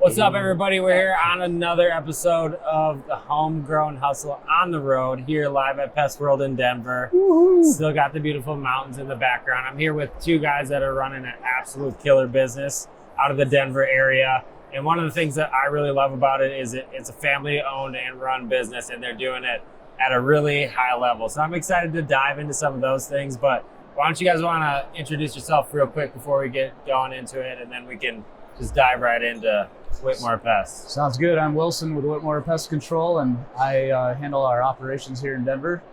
What's up, everybody? We're here on another episode of the Homegrown Hustle on the road, here live at Pest World in Denver. Woo-hoo. Still got the beautiful mountains in the background. I'm here with two guys that are running an absolute killer business out of the Denver area. And one of the things that I really love about it is it's a family-owned and run business, and they're doing it at a really high level. So I'm excited to dive into some of those things. But why don't you guys want to introduce yourself real quick before we get going into it, and then we can just dive right into Whitmore Pest. Sounds good. I'm Wilson with Whitmore Pest Control, and I handle our operations here in Denver.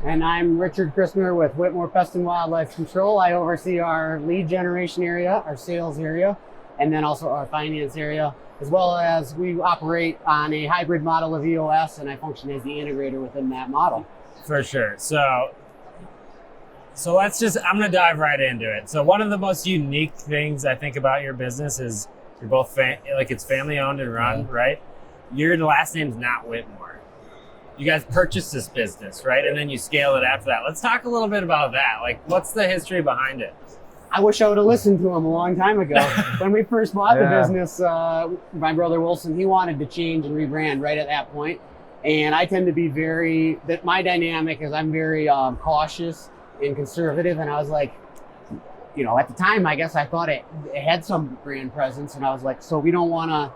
And I'm Richard Christner with Whitmore Pest and Wildlife Control. I oversee our lead generation area, our sales area, and then also our finance area, as well as we operate on a hybrid model of EOS, and I function as the integrator within that model. For sure. So I'm going to dive right into it. So one of the most unique things I think about your business is you're both it's family owned and run, right? Your last name's not Whitmore. You guys purchased this business, right? And then you scale it after that. Let's talk a little bit about that. Like, what's the history behind it? I wish I would have listened to him a long time ago. When we first bought the business, my brother Wilson, he wanted to change and rebrand right at that point. And I tend to be my dynamic is I'm very cautious and conservative. And I was like, at the time, I guess I thought it had some brand presence. And I was like, so we don't want to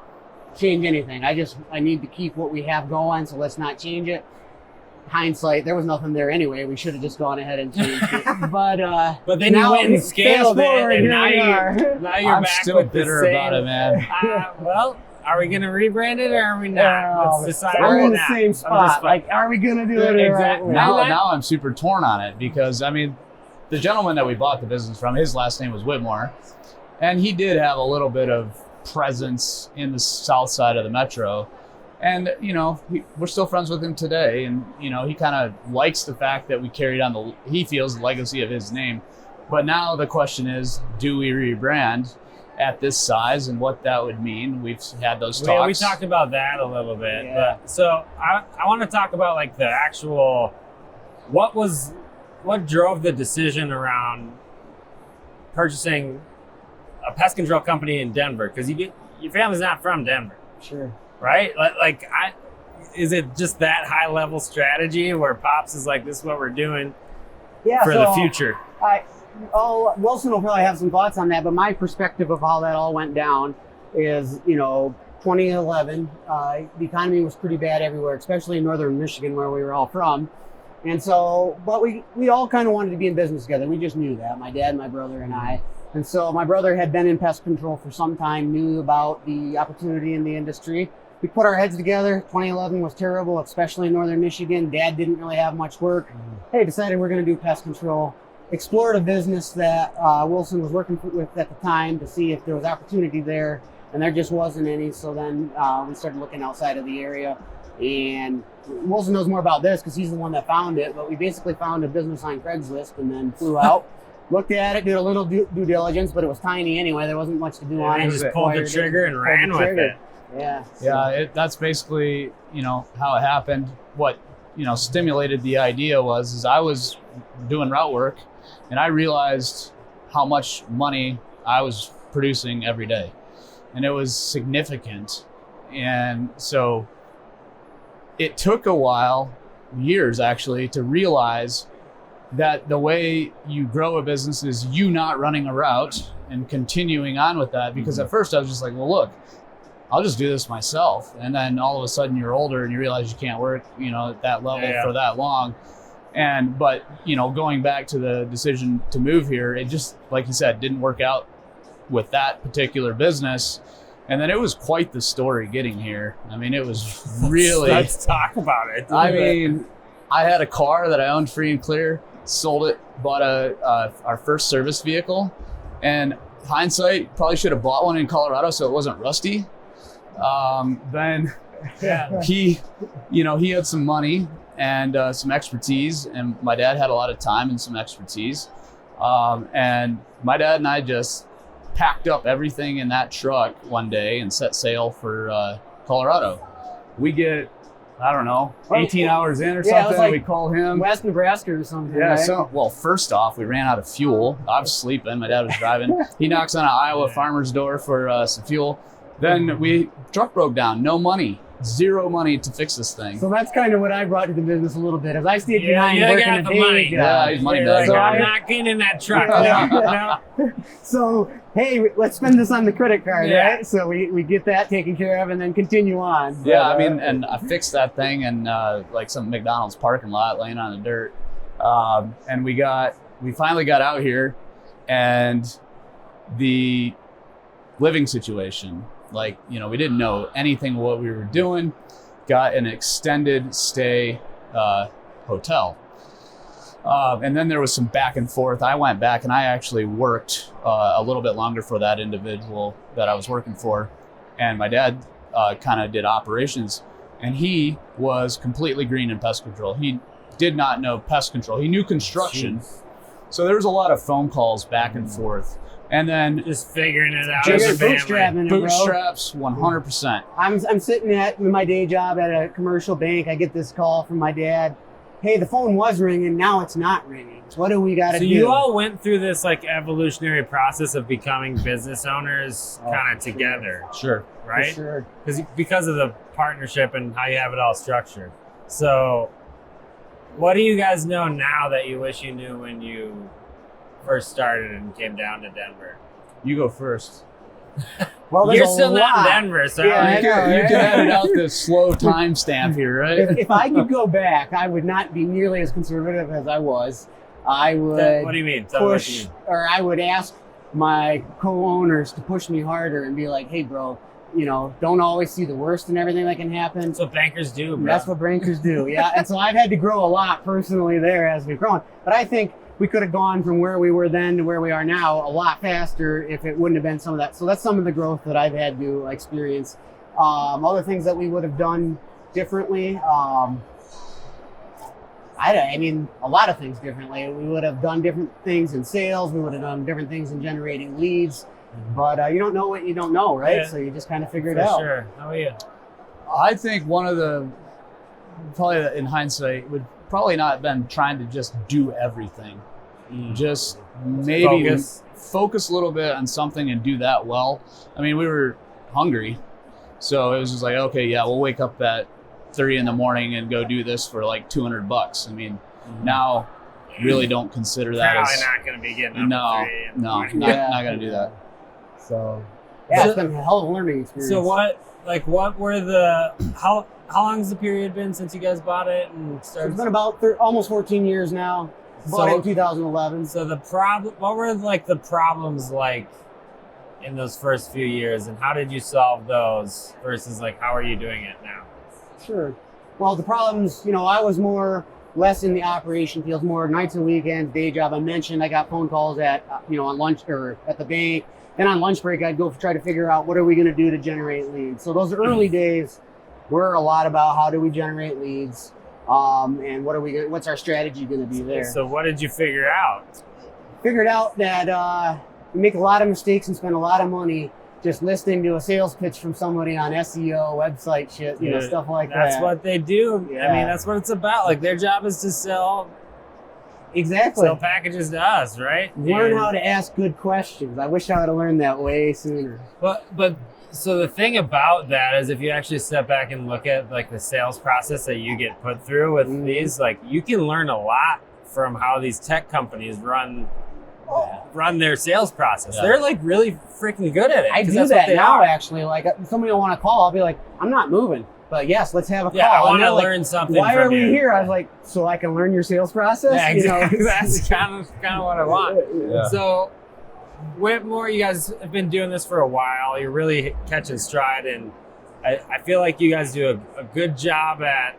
change anything. I need to keep what we have going. So let's not change it. Hindsight, there was nothing there anyway. We should have just gone ahead and changed it. But then you went and scaled it, and now you're I'm back still with bitter the same, about it, man. Well, are we going to rebrand it or are we not? Let's decide. I'm in the now. same spot. Like, are we going to do it? Exactly. Now I'm super torn on it because, the gentleman that we bought the business from, his last name was Whitmore, and he did have a little bit of presence in the south side of the metro. And, we're still friends with him today. And, he kind of likes the fact that we carried on he feels the legacy of his name. But now the question is, do we rebrand at this size and what that would mean? We've had those talks. We talked about that a little bit. Yeah. But, so I want to talk about like the actual, what drove the decision around purchasing a pest control company in Denver? Because your family's not from Denver. Sure. Right? Is it just that high level strategy where Pops is like, this is what we're doing for the future? Wilson will probably have some thoughts on that, but my perspective of how that all went down is, 2011, the economy was pretty bad everywhere, especially in northern Michigan where we were all from. And so, but we all kind of wanted to be in business together. We just knew that, my dad, my brother, and I. And so my brother had been in pest control for some time, knew about the opportunity in the industry. We put our heads together. 2011 was terrible, especially in northern Michigan. Dad didn't really have much work. Hey, decided we're going to do pest control. Explored a business that Wilson was working with at the time to see if there was opportunity there, and there just wasn't any. So then we started looking outside of the area. And Wilson knows more about this because he's the one that found it, but we basically found a business on Craigslist and then flew out. Looked at it, did a little due diligence, but it was tiny anyway. There wasn't much to do on it. Just pulled the trigger and ran with it. Yeah. Yeah, that's basically, how it happened. What, stimulated the idea was I was doing route work and I realized how much money I was producing every day. And it was significant. And so it took a while, years actually, to realize that the way you grow a business is you not running a route and continuing on with that. Because at first I was just like, well, look, I'll just do this myself. And then all of a sudden you're older and you realize you can't work, at that level for that long. But going back to the decision to move here, it just, like you said, didn't work out with that particular business. And then it was quite the story getting here. It was really... Let's talk about it. I had a car that I owned free and clear, sold it, bought our first service vehicle, and hindsight, probably should have bought one in Colorado so it wasn't rusty. Then he had some money and some expertise, and my dad had a lot of time and some expertise. And my dad and I just packed up everything in that truck one day and set sail for Colorado. We get, 18 hours in or something. Like we call him. West Nebraska or something. Yeah. Right? Well, first off, we ran out of fuel. I was sleeping. My dad was driving. He knocks on an Iowa farmer's door for some fuel. Then truck broke down, no money, zero money to fix this thing. So that's kind of what I brought to the business a little bit, as I stayed behind you working got a the day money. job. Yeah, he's money Like, dog. I'm not getting in that truck. So, hey, let's spend this on the credit card, Yeah. right? So we get that taken care of and then continue on. Yeah, But, I mean, and I fixed that thing in like some McDonald's parking lot, laying on the dirt. And we finally got out here, and the living situation, like, you know, we didn't know anything what we were doing. Got an extended stay hotel. And then there was some back and forth. I went back and I actually worked a little bit longer for that individual that I was working for. And my dad kind of did operations, and he was completely green in pest control. He did not know pest control. He knew construction. Jeez. So there was a lot of phone calls back and forth. And then Just figuring it out. Just as a family. bootstrapping it, bro. bootstraps, 100%. I'm sitting at my day job at a commercial bank. I get this call from my dad. Hey, the phone was ringing. Now it's not ringing. What do we got to So do? you all went through this like evolutionary process of becoming business owners kind of together, Sure. For right? sure. Because of the partnership and how you have it all structured. So what do you guys know now that you wish you knew when you first started and came down to Denver? You go first. Well, there's You're a still not lot. in Denver, so Yeah, I You know, can right? edit out this slow timestamp here, right? If I could go back, I would not be nearly as conservative as I was. I would what do you mean? Tell me what you push, mean. or I would ask my co-owners to push me harder and be like, hey, bro, you know, don't always see the worst in everything that can happen. That's what bankers do, bro. That's what bankers do, yeah. And so I've had to grow a lot personally there as we've grown. But I think we could have gone from where we were then to where we are now a lot faster if it wouldn't have been some of that. So that's some of the growth that I've had to experience. Other things that we would have done differently. I mean, a lot of things differently. We would have done different things in sales. We would have done different things in generating leads. But you don't know what you don't know, right? Yeah. So you just kind of figure it For out. sure. How are you? I think one of the, probably in hindsight, would probably not have been trying to just do everything. Just maybe focus a little bit on something and do that well. I mean, we were hungry, so it was just like, okay, yeah, we'll wake up at 3 a.m. and go do this for like $200. I mean, now really don't consider that Probably as not going to be getting up no, at 3 in the no, morning. not gonna do that. So yeah, it's been a hell of a learning experience. So what were the how long's the period been since you guys bought it and So started? it's been about almost 14 years now. Bought it in 2011. So what were like the problems like in those first few years, and how did you solve those versus like how are you doing it now? Sure. Well, the problems, you know, I was less in the operation field, more nights and weekends, day job. I mentioned I got phone calls at, on lunch or at the bank. Then on lunch break, I'd go try to figure out what are we going to do to generate leads. So those early days were a lot about how do we generate leads, and what's our strategy going to be there. So what did you figure out? Figured out that we make a lot of mistakes and spend a lot of money just listening to a sales pitch from somebody on SEO, website shit, you know, stuff like that. That's what they do. I Yeah. mean, that's what it's about. Like their job is to sell packages to us, right? Learn how to ask good questions. I wish I would have learned that way sooner. But so the thing about that is if you actually step back and look at like the sales process that you get put through with these, like you can learn a lot from how these tech companies run their sales process. Yeah. They're like really freaking good at it. I 'cause do that's that what they now, are. actually. Like somebody will want to call, I'll be like, I'm not moving, but yes, let's have a call. Yeah, I And want they're to like, learn something. why from are we you. here? I was like, so I can learn your sales process. Yeah, You know? exactly. That's kind of what I want. Yeah. So, Whitmore, you guys have been doing this for a while. You're really catching stride, and I feel like you guys do a good job at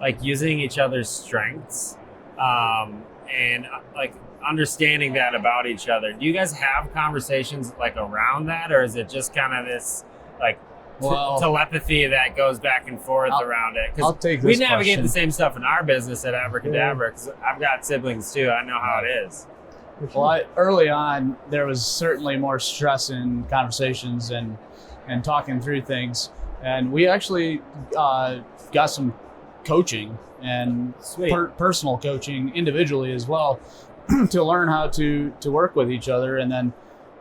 like using each other's strengths, and like understanding that about each other. Do you guys have conversations like around that, or is it just kind of this like telepathy that goes back and forth around it? I'll take this we navigate question. the same stuff in our business at Abracadabra because I've got siblings too. I know how it is. Well, early on, there was certainly more stress in conversations and talking through things. And we actually got some coaching and personal coaching individually as well to learn how to work with each other and then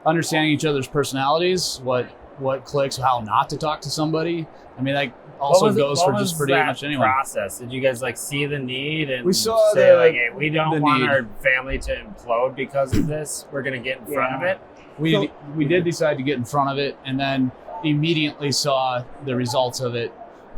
understanding each other's personalities, what what clicks, how not to talk to somebody. I mean, that also goes for just pretty much anyone. Process? Did you guys like see the need and we saw say like, hey, we don't want our family to implode because of this? We're going to get in front of it. We did decide to get in front of it, and then immediately saw the results of it.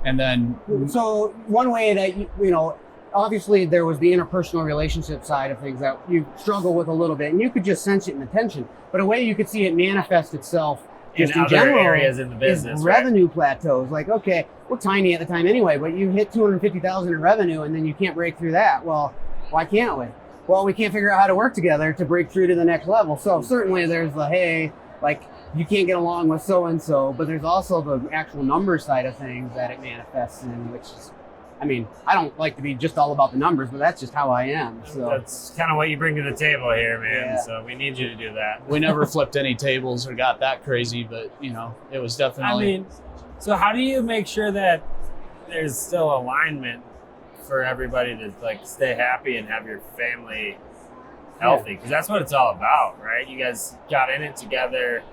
And then, so one way that you know, obviously there was the interpersonal relationship side of things that you struggle with a little bit, and you could just sense it in the tension. But a way you could see it manifest itself just in other general areas in the business, is revenue plateaus. Like, okay, we're tiny at the time anyway, but you hit 250,000 in revenue, and then you can't break through that. Well, why can't we? Well, we can't figure out how to work together to break through to the next level. So certainly there's the, hey, like, you can't get along with so-and-so, but there's also the actual number side of things that it manifests in, which is, I mean, I don't like to be just all about the numbers, but that's just how I am. So that's kind of what you bring to the table here, man. Yeah. So we need you to do that. We never flipped any tables or got that crazy, but you know, it was definitely. I mean, so how do you make sure that there's still alignment for everybody to like stay happy and have your family healthy? Because that's what it's all about, right? You guys got in it together.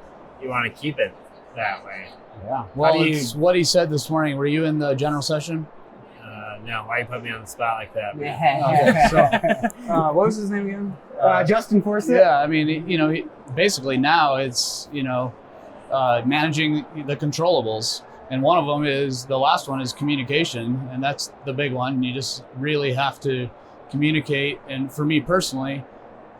You want to keep it that way. Yeah. Well, it's what he said this morning. Were you in the general session? No, why you put me on the spot like that? Yeah. Okay, so, what was his name again? Justin Forsett. Yeah, I mean, you know, basically now it's, you know, managing the controllables. And one of them is, the last one is communication. And that's the big one. You just really have to communicate. And for me personally,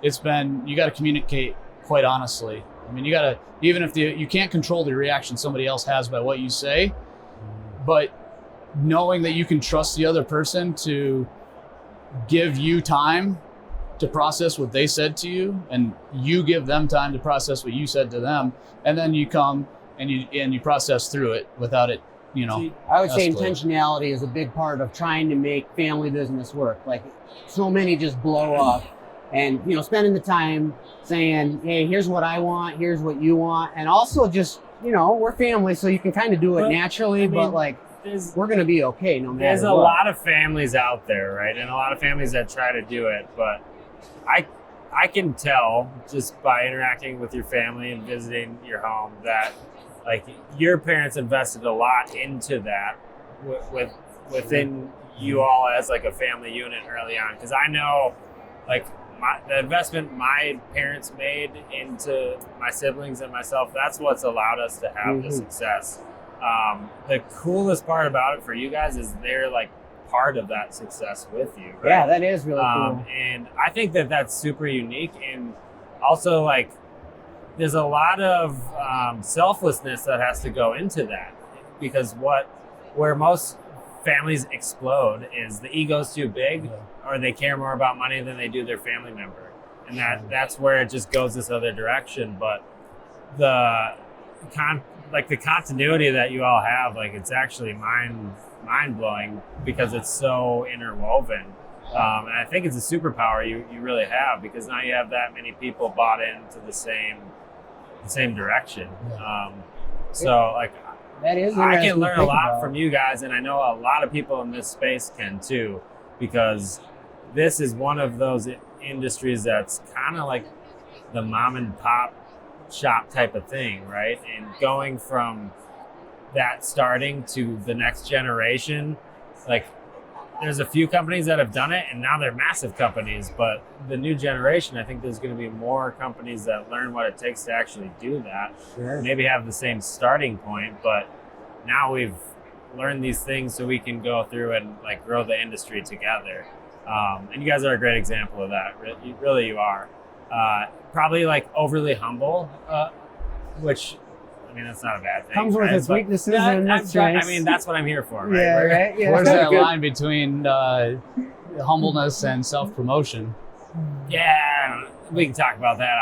it's been, you got to communicate quite honestly. I mean, you got to, even if you can't control the reaction somebody else has by what you say, but knowing that you can trust the other person to give you time to process what they said to you, and you give them time to process what you said to them, and then you come and you process through it without it, you know. I would say intentionality is a big part of trying to make family business work. Like, so many just blow up, and you know, spending the time saying, hey, here's what I want, here's what you want, and also just, you know, we're family, so you can kind of do it naturally, but like, we're going to be okay no matter what. There's a lot of families out there, right? And a lot of families that try to do it, but I can tell just by interacting with your family and visiting your home that like your parents invested a lot into that within you all as like a family unit early on. Because I know like the investment my parents made into my siblings and myself, that's what's allowed us to have the success. The coolest part about it for you guys is they're like part of that success with you, right? Yeah, that is really cool. And I think that that's super unique. And also like there's a lot of selflessness that has to go into that, because where most families explode is the ego's too big, or they care more about money than they do their family member. And that's where it just goes this other direction. But the continuity that you all have, like it's actually mind blowing because it's so interwoven. And I think it's a superpower you really have, because now you have that many people bought into the same direction. So like that is I can learn a lot from you guys, and I know a lot of people in this space can too, because this is one of those industries that's kind of like the mom and pop shop type of thing, right? And going from that starting to the next generation, like there's a few companies that have done it and now they're massive companies, but the new generation, I think there's going to be more companies that learn what it takes to actually do that. Sure. Maybe have the same starting point, but now we've learned these things so we can go through and like grow the industry together. And you guys are a great example of that. Really you are. Probably like overly humble, which, I mean, that's not a bad thing. Comes with its weaknesses and its strengths. I mean, that's what I'm here for, right? Yeah, right. Yeah. Where's that line between humbleness and self-promotion? Yeah, we can talk about that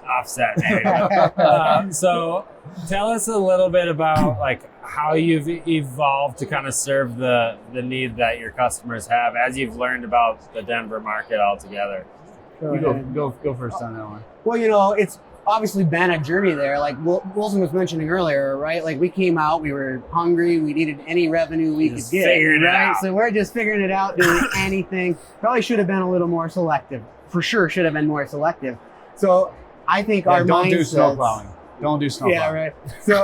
offset maybe. So tell us a little bit about like how you've evolved to kind of serve the need that your customers have as you've learned about the Denver market altogether. Go first on that one. Well, you know, it's obviously been a journey there. Like Wilson was mentioning earlier, right? Like we came out, we were hungry, we needed any revenue we could get, right? So we're just figuring it out, doing anything. Probably should have been a little more selective. For sure, should have been more selective. So I think our don't mindsets. do snow plowing. Don't do snow Yeah, plowing. right. So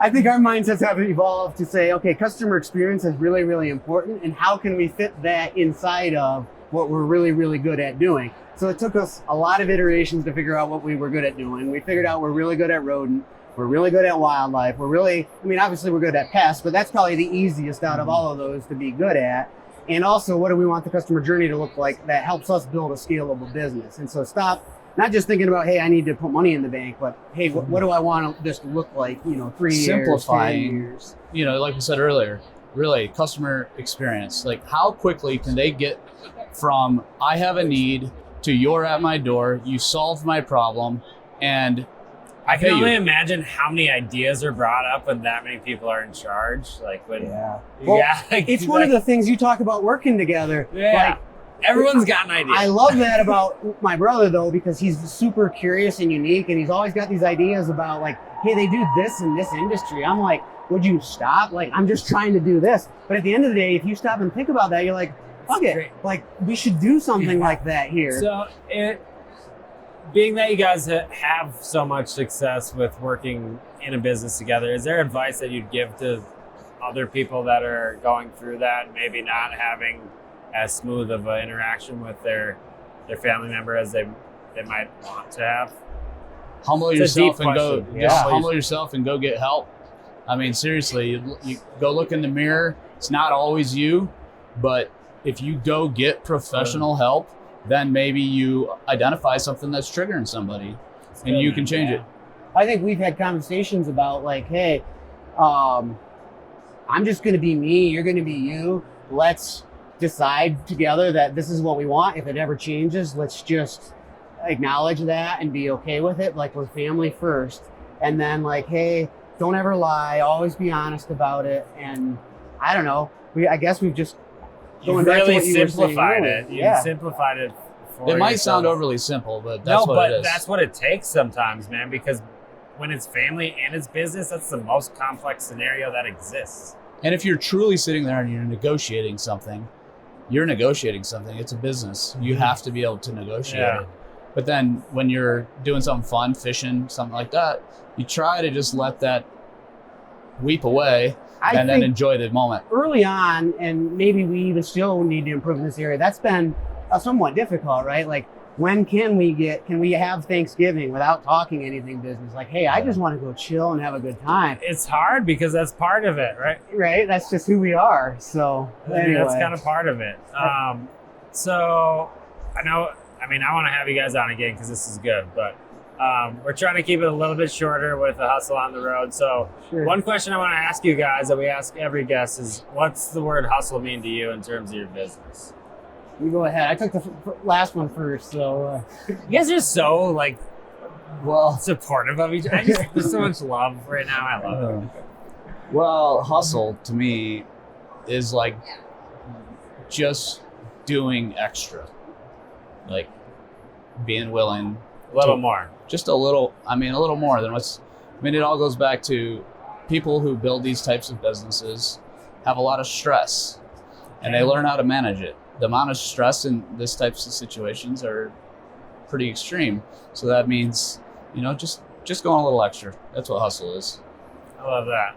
I think our mindsets have evolved to say, okay, customer experience is really, really important, and how can we fit that inside of what we're really, really good at doing? So it took us a lot of iterations to figure out what we were good at doing. We figured out we're really good at rodent, we're really good at wildlife, obviously we're good at pests, but that's probably the easiest out of all of those to be good at. And also, what do we want the customer journey to look like that helps us build a scalable business? And so stop not just thinking about, hey, I need to put money in the bank, but hey, what do I want this to look like, 3 years, Simplifying, 10 years? Like we said earlier, really customer experience. Like, how quickly can they get from I have a need to you're at my door, you solved my problem, and I can only imagine how many ideas are brought up when that many people are in charge. Like when, it's one of the things you talk about working together. Yeah. Like, everyone's got an idea. I love that about my brother, though, because he's super curious and unique, and he's always got these ideas about, like, hey, they do this in this industry. I'm like, would you stop? Like, I'm just trying to do this. But at the end of the day, if you stop and think about that, you're like, fuck it. Like, we should do something like that here. So, being that you guys have so much success with working in a business together, is there advice that you'd give to other people that are going through that and maybe not having as smooth of an interaction with their family member as they might want to have? Humble yourself and go. Humble yourself and go get help. I mean, seriously, you go look in the mirror. It's not always you, but if you go get professional help, then maybe you identify something that's triggering somebody, and you can change it. I think we've had conversations about, like, hey, I'm just going to be me. You're going to be you. Let's decide together that this is what we want. If it ever changes, let's just acknowledge that and be okay with it. Like, we're family first. And then, like, hey, don't ever lie. Always be honest about it. And I don't know. I guess we've just really simplified it. You simplified it. It might sound overly simple, but that's what it is. That's what it takes sometimes, man. Because when it's family and it's business, that's the most complex scenario that exists. And if you're truly sitting there and you're negotiating something, it's a business. You have to be able to negotiate it. But then when you're doing something fun, fishing, something like that, you try to just let that weep away and then enjoy the moment. Early on, and maybe we even still need to improve in this area, that's been somewhat difficult, right? Like, when can we have Thanksgiving without talking anything business? Like, hey, I just want to go chill and have a good time. It's hard because that's part of it, right? Right. That's just who we are. So anyway. That's kind of part of it. So I want to have you guys on again because this is good, but we're trying to keep it a little bit shorter with a hustle on the road. So One question I want to ask you guys that we ask every guest is, what's the word hustle mean to you in terms of your business? You go ahead. I took the last one first, so you guys are so supportive of each other. There's so much love right now. I love it. Well, hustle to me is like just doing extra, like being willing a little more more than it all goes back to people who build these types of businesses have a lot of stress, and they learn how to manage it. The amount of stress in this types of situations are pretty extreme. So that means, just going a little extra. That's what hustle is. I love that.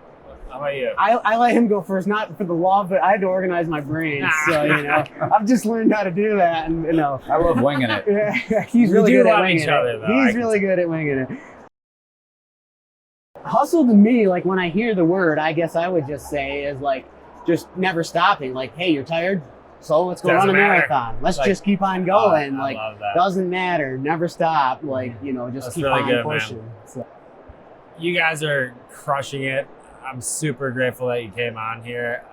How about you? I let him go first, not for the law, but I had to organize my brain. So, I've just learned how to do that. And, I love winging it. Yeah, he's really good at winging it. He's really good at winging it. Hustle to me, like, when I hear the word, I guess I would just say is, like, just never stopping. Like, hey, you're tired? So let's go run a marathon. Let's just keep on going. Doesn't matter. Never stop. Just keep on pushing. So. You guys are crushing it. I'm super grateful that you came on here.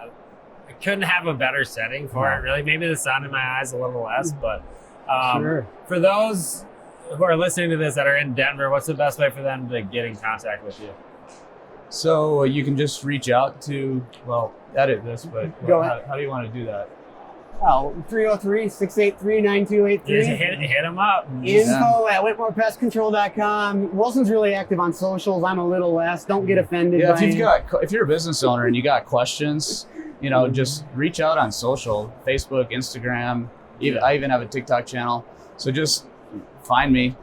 I couldn't have a better setting for it, really. Maybe the sun in my eyes a little less, but for those who are listening to this that are in Denver, what's the best way for them to get in contact with you? So you can just reach out to, edit this, but how do you want to do that? 303-683-9283. Hit them up. info@whitmorepestcontrol.com. Wilson's really active on socials. I'm a little less. Don't get offended. Yeah, if you're a business owner and you got questions, just reach out on social, Facebook, Instagram. I even have a TikTok channel. So just find me,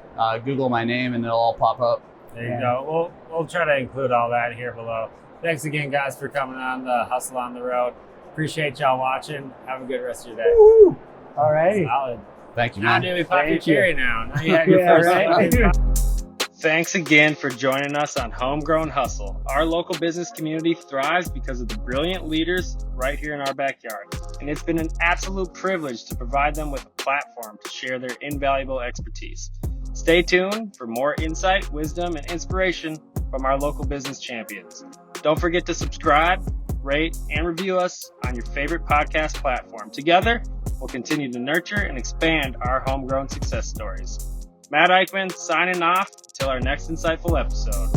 Google my name, and it'll all pop up. There you go. We'll try to include all that here below. Thanks again, guys, for coming on the Hustle on the Road. Appreciate y'all watching. Have a good rest of your day. Woo! All right. Solid. Thank you, Now man. do we pop your Thank you. cherry now? Now you have your first right. one. Thanks again for joining us on Homegrown Hustle. Our local business community thrives because of the brilliant leaders right here in our backyard. And it's been an absolute privilege to provide them with a platform to share their invaluable expertise. Stay tuned for more insight, wisdom, and inspiration from our local business champions. Don't forget to subscribe, rate, and review us on your favorite podcast platform. Together, we'll continue to nurture and expand our homegrown success stories. Matt Eichmann signing off until our next insightful episode.